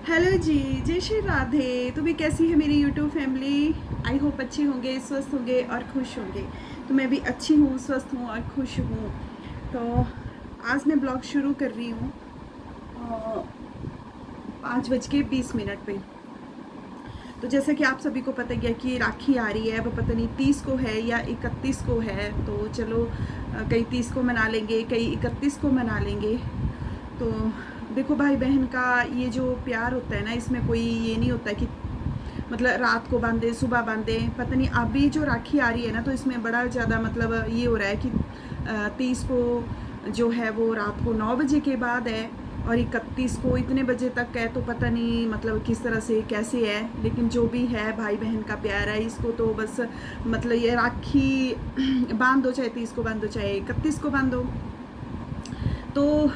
Hello जी, जय श्री राधे। तो भी कैसी है मेरी यूट्यूब फैमिली? आई होप अच्छे होंगे, स्वस्थ होंगे और खुश होंगे। तो मैं भी अच्छी हूँ, स्वस्थ हूँ और खुश हूँ। तो आज मैं ब्लॉग शुरू कर रही हूँ 5:20 पे। तो जैसा कि आप सभी को पता ही है कि राखी आ रही है, वो पता नहीं 30 को है या 31 को है। तो चलो कई 30 को मना लेंगे, कई 31 को मना लेंगे। तो देखो भाई बहन का ये जो प्यार होता है ना, इसमें कोई ये नहीं होता है कि मतलब रात को बांधे सुबह बांधे। पता नहीं अभी जो राखी आ रही है ना, तो इसमें बड़ा ज़्यादा मतलब ये हो रहा है कि 30 को जो है वो रात को 9 बजे के बाद है और 31 को इतने बजे तक है। तो पता नहीं मतलब किस तरह से कैसे है, लेकिन जो भी है भाई बहन का प्यार है, इसको तो बस मतलब ये राखी बांध दो, चाहे 30 को बांध दो चाहे 31 को बांध दो। तो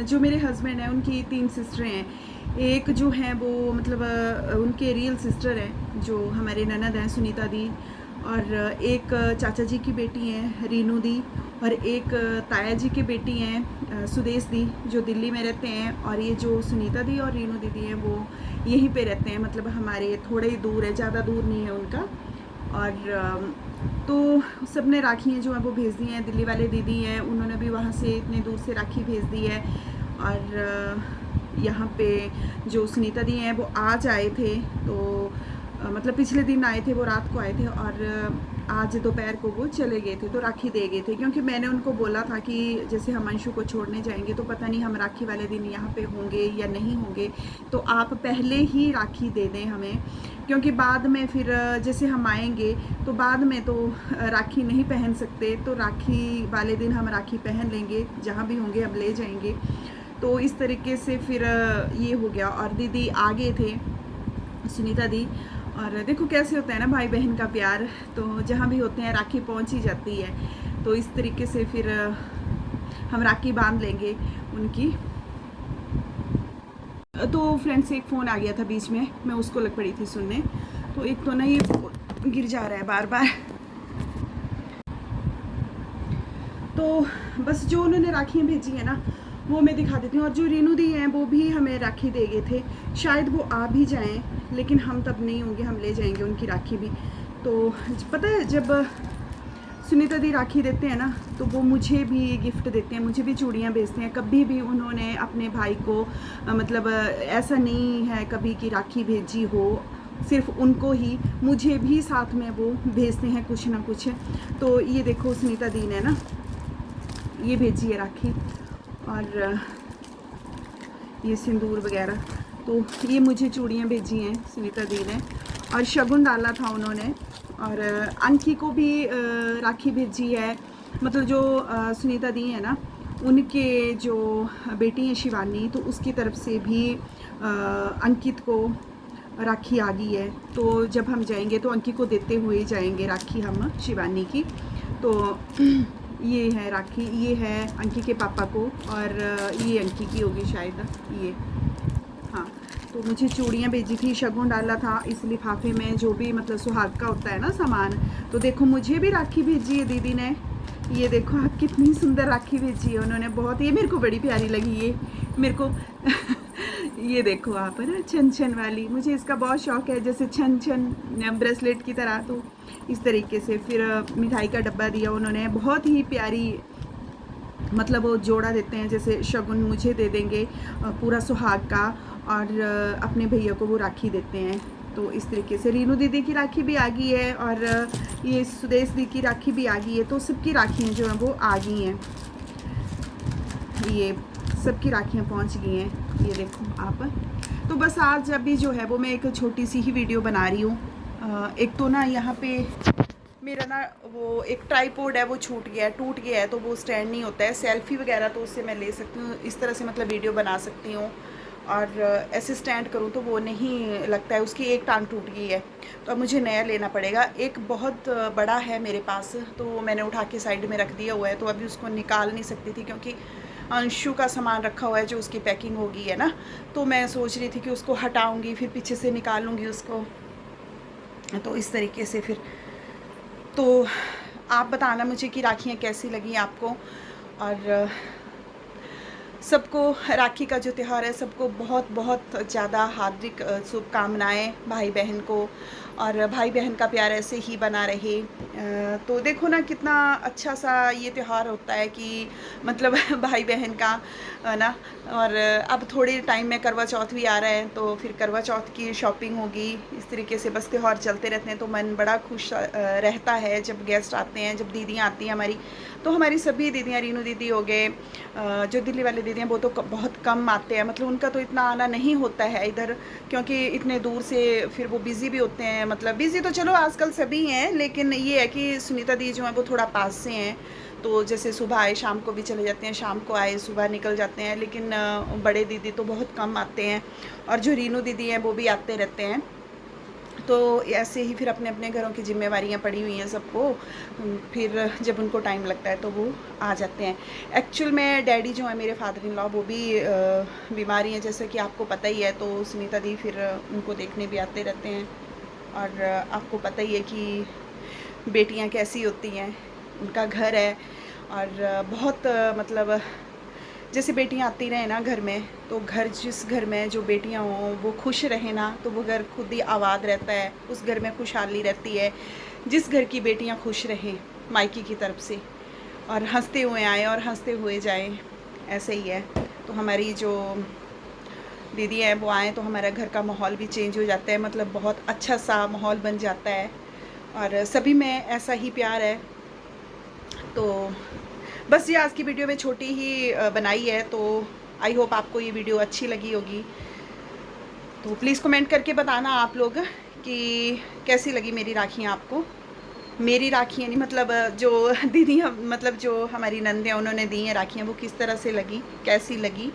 जो मेरे हस्बैंड हैं उनकी 3 सिस्टरें हैं। एक जो है वो मतलब उनके रियल सिस्टर हैं जो हमारे ननद हैं सुनीता दी, और एक चाचा जी की बेटी हैं रीनू दी, और एक ताया जी की बेटी हैं सुदेश दी जो दिल्ली में रहते हैं। और ये जो सुनीता दी और रीनू दीदी हैं वो यहीं पे रहते हैं, मतलब हमारे थोड़े ही दूर है, ज़्यादा दूर नहीं है उनका। और तो सब ने राखियाँ जो हैं वो भेज दी हैं। दिल्ली वाले दीदी हैं, उन्होंने भी वहाँ से इतने दूर से राखी भेज दी है। और यहाँ पे जो सुनीता दी हैं वो आज आए थे, तो मतलब पिछले दिन आए थे, वो रात को आए थे और आज दोपहर को वो चले गए थे, तो राखी दे गए थे। क्योंकि मैंने उनको बोला था कि जैसे हम अंशु को छोड़ने जाएंगे तो पता नहीं हम राखी वाले दिन यहाँ पे होंगे या नहीं होंगे, तो आप पहले ही राखी दे दें हमें, क्योंकि बाद में फिर जैसे हम आएंगे तो बाद में तो राखी नहीं पहन सकते, तो राखी वाले दिन हम राखी पहन लेंगे, जहाँ भी होंगे हम ले जाएंगे। तो इस तरीके से फिर ये हो गया। और दीदी आ गए थे, सुनीता दी। और देखो कैसे होता है ना भाई बहन का प्यार, तो जहाँ भी होते हैं राखी पहुँच ही जाती है। तो इस तरीके से फिर हम राखी बांध लेंगे उनकी। तो फ्रेंड्स एक फ़ोन आ गया था बीच में, मैं उसको लग पड़ी थी सुनने। तो एक तो ना ये गिर जा रहा है बार बार। तो बस जो उन्होंने राखियाँ भेजी हैं ना वो मैं दिखा देती हूँ। और जो रीनू दी हैं वो भी हमें राखी दे गए थे, शायद वो आ भी जाएं, लेकिन हम तब नहीं होंगे, हम ले जाएंगे उनकी राखी भी। तो पता है जब सुनीता दी राखी देते हैं ना तो वो मुझे भी गिफ्ट देते हैं, मुझे भी चूड़ियाँ भेजते हैं। कभी भी उन्होंने अपने भाई को मतलब ऐसा नहीं है कभी कि राखी भेजी हो सिर्फ उनको ही, मुझे भी साथ में वो भेजते हैं कुछ ना कुछ। तो ये देखो सुनीता दी ने ना ये भेजी है राखी, और ये सिंदूर वगैरह। तो ये मुझे चूड़ियाँ भेजी हैं सुनीता दी ने, और शगुन डाला था उन्होंने। और अंकी को भी राखी भेजी है, मतलब जो सुनीता दी है ना उनके जो बेटी है शिवानी, तो उसकी तरफ से भी अंकित को राखी आ गई है। तो जब हम जाएंगे तो अंकी को देते हुए जाएंगे राखी हम शिवानी की। तो ये है राखी, ये है अंकी के पापा को, और ये अंकी की होगी शायद ये। हाँ, तो मुझे चूड़ियाँ भेजी थी, शगुन डाला था इस लिफाफे में जो भी मतलब सुहाग का होता है ना सामान। तो देखो मुझे भी राखी भेजी है दीदी ने, ये देखो आप कितनी सुंदर राखी भेजी है उन्होंने, बहुत। ये मेरे को बड़ी प्यारी लगी ये मेरे को ये देखो आप है ना छन छन वाली, मुझे इसका बहुत शौक है, जैसे छन छन ब्रेसलेट की तरह। तो इस तरीके से फिर मिठाई का डब्बा दिया उन्होंने, बहुत ही प्यारी, मतलब वो जोड़ा देते हैं, जैसे शगुन मुझे दे देंगे पूरा सुहाग का, और अपने भैया को वो राखी देते हैं। तो इस तरीके से रीनू दीदी की राखी भी आ गई है, और ये सुदेश दी की राखी भी आ गई है। तो सबकी राखियाँ जो हैं वो आ गई हैं, ये सबकी राखियाँ पहुँच गई हैं, ये देखो आप। तो बस आज अभी जो है वो मैं एक छोटी सी ही वीडियो बना रही हूँ। एक तो ना यहाँ पे मेरा ना वो एक ट्राईपोड है वो छूट गया है, टूट गया है, तो वो स्टैंड नहीं होता है। सेल्फ़ी वगैरह तो उससे मैं ले सकती हूँ, इस तरह से मतलब वीडियो बना सकती हूँ। और ऐसे स्टैंड करूँ तो वो नहीं लगता है, उसकी एक टांग टूट गई है, तो अब मुझे नया लेना पड़ेगा। एक बहुत बड़ा है मेरे पास, तो मैंने उठा के साइड में रख दिया हुआ है, तो अभी उसको निकाल नहीं सकती थी, क्योंकि अंशु का सामान रखा हुआ है जो उसकी पैकिंग होगी है ना। तो मैं सोच रही थी कि उसको हटाऊँगी फिर पीछे से निकालूँगी उसको। तो इस तरीके से फिर तो आप बताना मुझे कि राखियाँ कैसी लगी आपको। और सबको राखी का जो त्यौहार है, सबको बहुत बहुत ज़्यादा हार्दिक शुभकामनाएँ भाई बहन को, और भाई बहन का प्यार ऐसे ही बना रहे। तो देखो ना कितना अच्छा सा ये त्यौहार होता है कि मतलब भाई बहन का, है ना। और अब थोड़े टाइम में करवा चौथ भी आ रहा है, तो फिर करवा चौथ की शॉपिंग होगी। इस तरीके से बस त्यौहार चलते रहते हैं, तो मन बड़ा खुश रहता है जब गेस्ट आते हैं, जब दीदियाँ आती हैं हमारी। तो हमारी सभी दीदियाँ, रीनू दीदी हो गए, जो दिल्ली वाले दीदी हैं वो तो बहुत कम आते हैं, मतलब उनका तो इतना आना नहीं होता है इधर, क्योंकि इतने दूर से फिर वो बिज़ी भी होते हैं। मतलब बिज़ी तो चलो आजकल सभी हैं, लेकिन ये है कि सुनीता दी जो हैं वो थोड़ा पास से हैं, तो जैसे सुबह आए शाम को भी चले जाते हैं, शाम को आए सुबह निकल जाते हैं। लेकिन बड़े दीदी तो बहुत कम आते हैं, और जो रीनू दीदी हैं वो भी आते रहते हैं। तो ऐसे ही फिर अपने अपने घरों की जिम्मेवारियां पड़ी हुई हैं सबको, फिर जब उनको टाइम लगता है तो वो आ जाते हैं। एक्चुअल में डैडी जो है मेरे फादर इन लॉ, वो भी बीमारी हैं, जैसे कि आपको पता ही है। तो सुनीता दी फिर उनको देखने भी आते रहते हैं। और आपको पता ही है कि बेटियां कैसी होती हैं, उनका घर है। और बहुत मतलब जैसे बेटियां आती रहें ना घर में, तो घर, जिस घर में जो बेटियां हों वो खुश रहें ना, तो वो घर खुद ही आबाद रहता है, उस घर में खुशहाली रहती है। जिस घर की बेटियां खुश रहें मायके की तरफ से, और हंसते हुए आएँ और हंसते हुए जाएं, ऐसे ही है। तो हमारी जो दीदी हैं वो आएँ तो हमारा घर का माहौल भी चेंज हो जाता है, मतलब बहुत अच्छा सा माहौल बन जाता है, और सभी में ऐसा ही प्यार है। तो बस ये आज की वीडियो में छोटी ही बनाई है, तो आई होप आपको ये वीडियो अच्छी लगी होगी। तो प्लीज़ कमेंट करके बताना आप लोग कि कैसी लगी मेरी राखियाँ आपको। मेरी राखियाँ नहीं, मतलब जो दीदी मतलब जो हमारी नंद हैं उन्होंने दी हैं राखियाँ, वो किस तरह से लगी, कैसी लगी।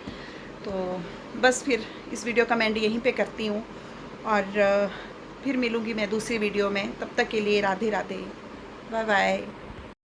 तो बस फिर इस वीडियो का मैं एंड यहीं पे करती हूँ, और फिर मिलूँगी मैं दूसरी वीडियो में। तब तक के लिए राधे राधे, बाय बाय।